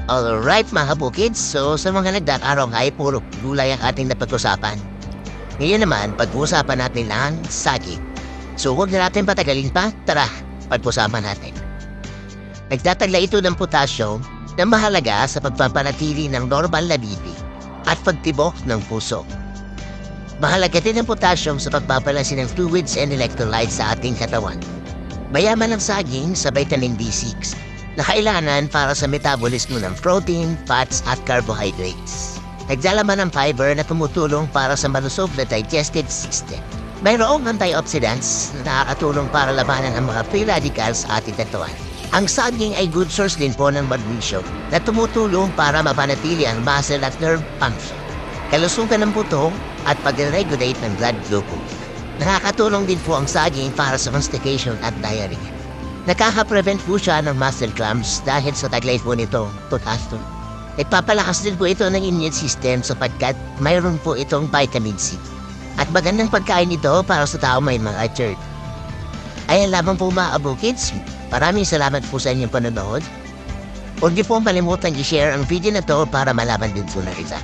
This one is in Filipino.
Alright mga kabukids, so sa mga nagdakaraw ay puro gulay ang ating napag-usapan. Ngayon naman, pag-uusapan natin ang saging. So huwag na natin patagalin pa, tara, pag-usapan natin. Nagtatagla ito ng potassium na mahalaga sa pagpapanatili ng normal na BP at pagtibok ng puso. Mahalaga din ang potassium sa pagpapalansin ng fluids and electrolytes sa ating katawan. Mayaman ang saging sa vitamin B6 na kailangan para sa metabolismo ng protein, fats at carbohydrates. Naglalaman ng fiber na tumutulong para sa malusog na digestive system. Mayroong antioxidants na nakakatulong para labanan ang mga free radicals sa ating katawan. Ang saging ay good source din po ng magnesium na tumutulong para mapanatili ang muscle at nerve function, kalusugan ng buto at pag-regulate ng blood glucose. Nakakatulong din po ang saging para sa constipation at diarrhea. Nakaka-prevent po siya ng muscle cramps dahil sa taglay po nito, potassium. Nagpapalakas din po ito ng immune system sapagkat mayroon po itong vitamin C. At magandang pagkain ito para sa tao may mga GERD. Ayan lamang po mga kabukids. Maraming salamat po sa inyong panonood. Huwag niyo po kalimutan i-share ang video na to para malaman din po na iba.